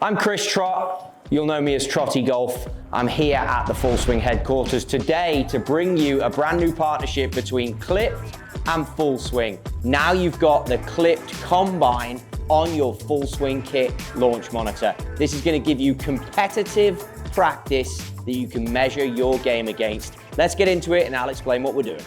I'm Chris Trott. You'll know me as Trottie Golf. I'm here at the Full Swing headquarters today to bring you a brand new partnership between Clipped and Full Swing. Now you've got the Clipped Combine on your Full Swing kit launch monitor. This is going to give you competitive practice that you can measure your game against. Let's get into it and I'll explain what we're doing.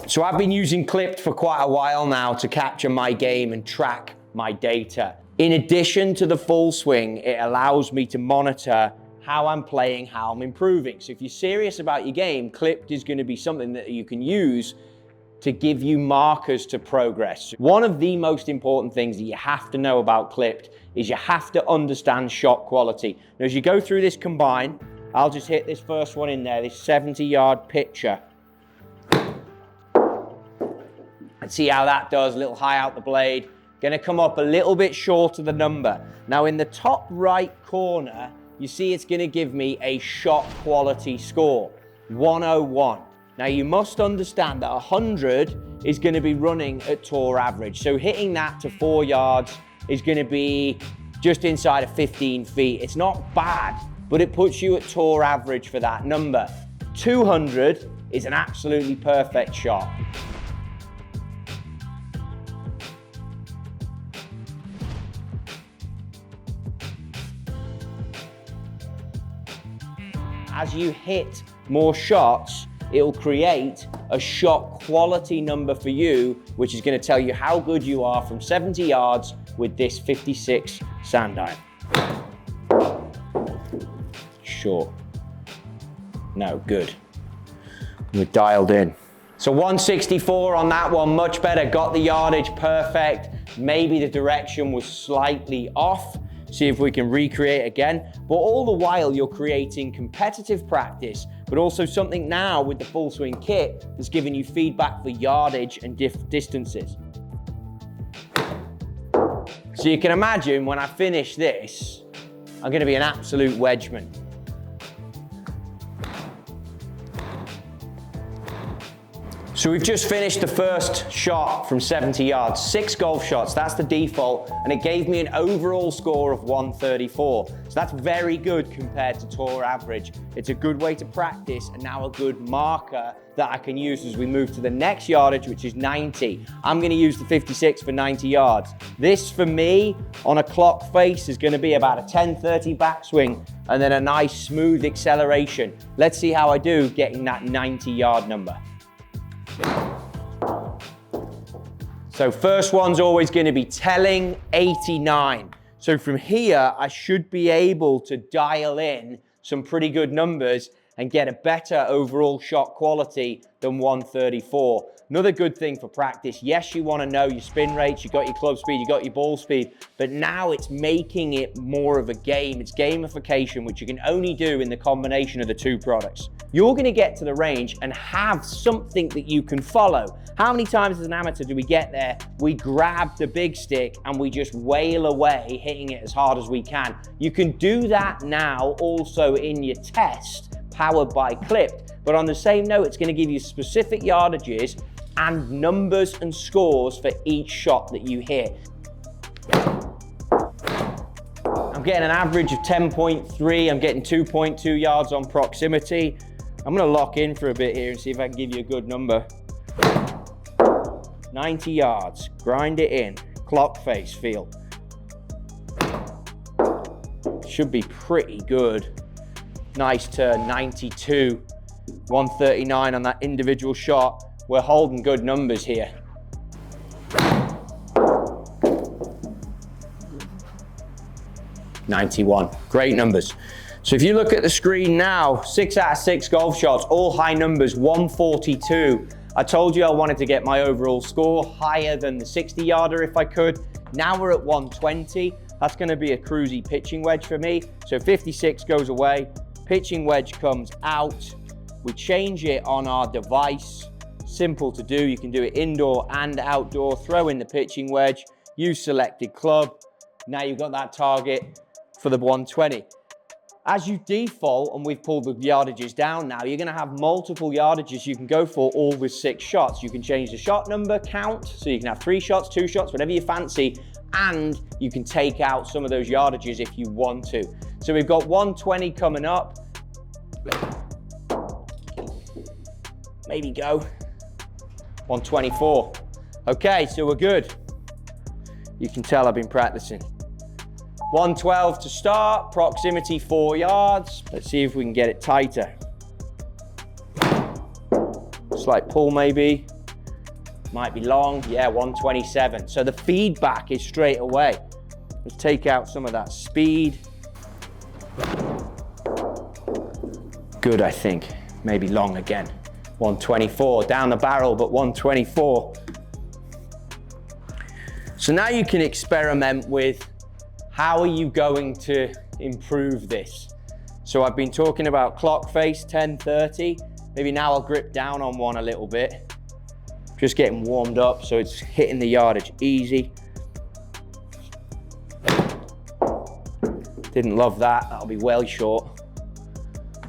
So I've been using Clipped for quite a while now to capture my game and track my data. In addition to the Full Swing, it allows me to monitor how I'm playing, how I'm improving. So if you're serious about your game, Clipped is going to be something that you can use to give you markers to progress. One of the most important things that you have to know about Clipped is you have to understand shot quality. Now, as you go through this combine, I'll just hit this first one in there, this 70-yard pitcher. And see how that does, a little high out the blade. Gonna come up a little bit short of the number. Now in the top right corner, you see it's gonna give me a shot quality score, 101. Now you must understand that 100 is gonna be running at tour average. So hitting that to 4 yards is gonna be just inside of 15 feet. It's not bad, but it puts you at tour average for that number. 200 is an absolutely perfect shot. As you hit more shots, it'll create a shot quality number for you, which is going to tell you how good you are from 70 yards with this 56 sand iron. Short. No, good. We're dialed in. So 164 on that one, much better. Got the yardage perfect. Maybe the direction was slightly off. See if we can recreate again. But all the while you're creating competitive practice, but also something now with the Full Swing kit that's giving you feedback for yardage and distances. So you can imagine when I finish this, I'm gonna be an absolute wedgeman. So we've just finished the first shot from 70 yards, 6 golf shots, that's the default, and it gave me an overall score of 134. So that's very good compared to tour average. It's a good way to practice and now a good marker that I can use as we move to the next yardage, which is 90. I'm gonna use the 56 for 90 yards. This for me, on a clock face, is gonna be about a 10-30 backswing and then a nice smooth acceleration. Let's see how I do getting that 90-yard number. So first one's always going to be telling, 89. So from here, I should be able to dial in some pretty good numbers and get a better overall shot quality than 134. Another good thing for practice, yes, you want to know your spin rates, you got your club speed, you got your ball speed, but now it's making it more of a game. It's gamification, which you can only do in the combination of the two products. You're going to get to the range and have something that you can follow. How many times as an amateur do we get there, we grab the big stick and we just wail away, hitting it as hard as we can? You can do that now also in your test, powered by Clipped, but on the same note, it's going to give you specific yardages and numbers and scores for each shot that you hit. I'm getting an average of 10.3, I'm getting 2.2 yards on proximity. I'm going to lock in for a bit here and see if I can give you a good number. 90 yards, grind it in, clock face feel. Should be pretty good. Nice turn, 92, 139 on that individual shot. We're holding good numbers here. $91, great numbers. So if you look at the screen now, 6 out of 6 golf shots, all high numbers, 142. I told you I wanted to get my overall score higher than the 60-yarder if I could. Now we're at 120. That's gonna be a cruisy pitching wedge for me. So 56 goes away, pitching wedge comes out. We change it on our device. Simple to do, you can do it indoor and outdoor. Throw in the pitching wedge, use selected club. Now you've got that target for the 120. as you default, and we've pulled the yardages down now, you're gonna have multiple yardages you can go for, all with 6 shots. You can change the shot number count, so you can have 3 shots, 2 shots, whatever you fancy, and you can take out some of those yardages if you want to. So we've got 120 coming up. Maybe go. 124. Okay, so we're good. You can tell I've been practicing. 112 to start, proximity 4 yards. Let's see if we can get it tighter. Slight pull maybe. Might be long, yeah, 127. So the feedback is straight away. Let's take out some of that speed. Good, I think. Maybe long again. 124, down the barrel, but 124. So now you can experiment with how are you going to improve this. So I've been talking about clock face, 10:30. Maybe now I'll grip down on one a little bit. Just getting warmed up so it's hitting the yardage easy. Didn't love that, that'll be well short.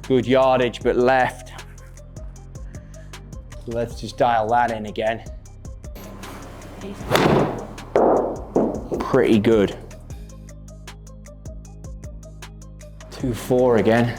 Good yardage, but left. So let's just dial that in again. Pretty good. 2-4 again.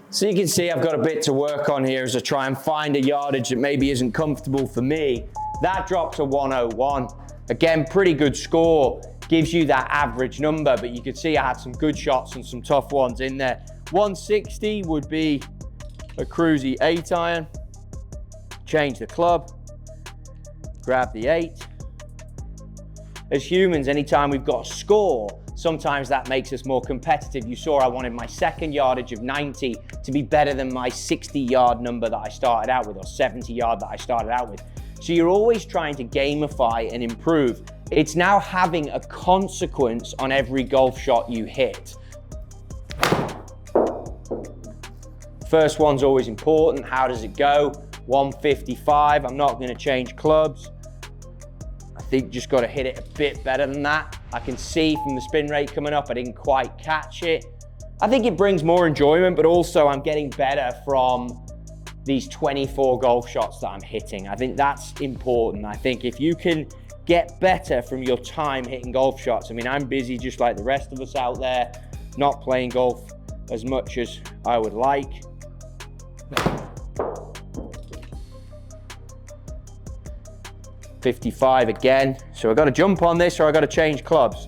So you can see I've got a bit to work on here as I try and find a yardage that maybe isn't comfortable for me. That dropped to 101. Again, pretty good score. Gives you that average number, but you can see I had some good shots and some tough ones in there. 160 would be a cruisy 8 iron. Change the club, grab the 8. As humans, anytime we've got a score, sometimes that makes us more competitive. You saw I wanted my second yardage of 90 to be better than my 60-yard number that I started out with, or 70-yard that I started out with. So you're always trying to gamify and improve. It's now having a consequence on every golf shot you hit. First one's always important. How does it go? 155. I'm not going to change clubs. I think just got to hit it a bit better than that. I can see from the spin rate coming up, I didn't quite catch it. I think it brings more enjoyment, but also I'm getting better from these 24 golf shots that I'm hitting. I think that's important. I think if you can get better from your time hitting golf shots, I mean, I'm busy just like the rest of us out there, not playing golf as much as I would like. .55 again. So I've got to jump on this or I've got to change clubs.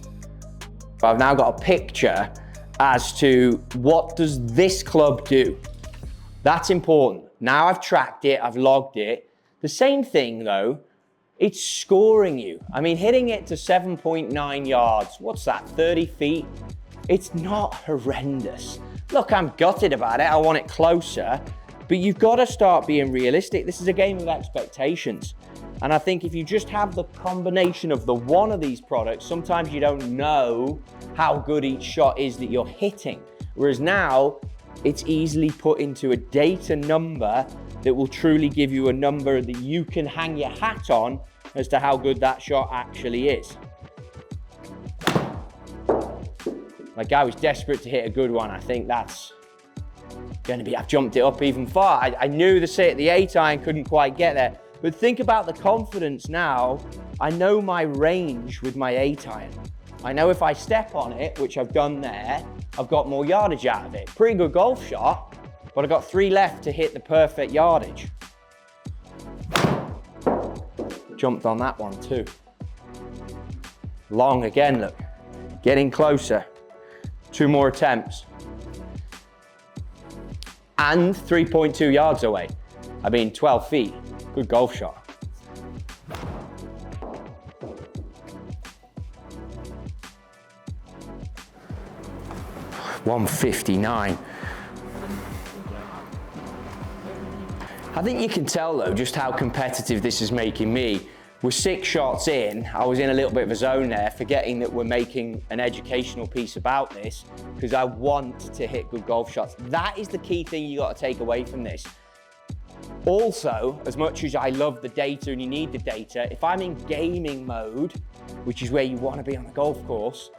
But I've now got a picture as to what does this club do. That's important. Now I've tracked it, I've logged it. The same thing though, it's scoring you. I mean, hitting it to 7.9 yards, what's that, 30 feet? It's not horrendous. Look, I'm gutted about it, I want it closer, but you've got to start being realistic. This is a game of expectations. And I think if you just have the combination of the one of these products, sometimes you don't know how good each shot is that you're hitting. Whereas now, it's easily put into a data number that will truly give you a number that you can hang your hat on as to how good that shot actually is. Like, I was desperate to hit a good one. I think that's going to be, I've jumped it up even far. I knew the 8 iron couldn't quite get there. But think about the confidence now. I know my range with my 8 iron. I know if I step on it, which I've done there, I've got more yardage out of it. Pretty good golf shot, but I've got 3 left to hit the perfect yardage. Jumped on that one too. Long again, look. Getting closer. 2 more attempts. And 3.2 yards away. I mean, 12 feet. Good golf shot. .159. I think you can tell though just how competitive this is making me. We're 6 shots in, I was in a little bit of a zone there, forgetting that we're making an educational piece about this, because I want to hit good golf shots. That is the key thing you got to take away from this. Also, as much as I love the data and you need the data, if I'm in gaming mode, which is where you want to be on the golf course,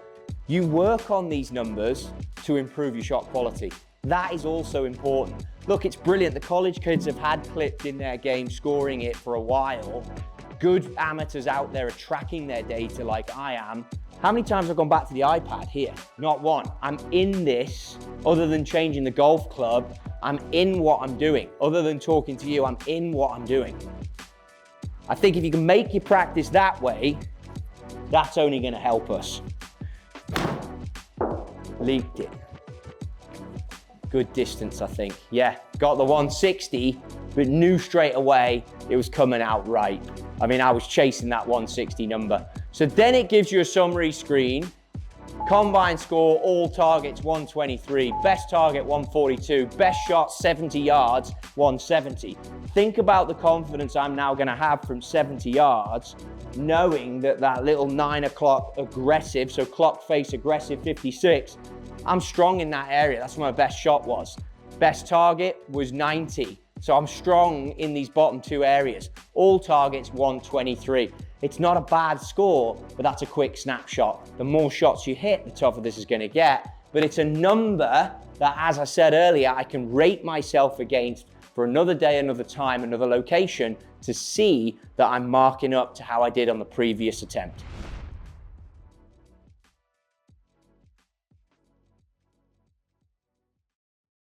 you work on these numbers to improve your shot quality. That is also important. Look, it's brilliant. The college kids have had clipped in their game, scoring it for a while. Good amateurs out there are tracking their data like I am. How many times have I gone back to the iPad here? Not one. I'm in this, other than changing the golf club, I'm in what I'm doing. Other than talking to you, I'm in what I'm doing. I think if you can make your practice that way, that's only going to help us. Leaked it. Good distance, I think. Yeah, got the 160, but knew straight away it was coming out right. I mean, I was chasing that 160 number. So then it gives you a summary screen. Combine score, all targets 123, best target 142, best shot 70 yards, 170. Think about the confidence I'm now going to have from 70 yards, knowing that that little 9 o'clock aggressive, so clock face aggressive 56, I'm strong in that area. That's where my best shot was. Best target was 90. So I'm strong in these bottom two areas. All targets 123. It's not a bad score, but that's a quick snapshot. The more shots you hit, the tougher this is going to get. But it's a number that, as I said earlier, I can rate myself against for another day, another time, another location to see that I'm marking up to how I did on the previous attempt.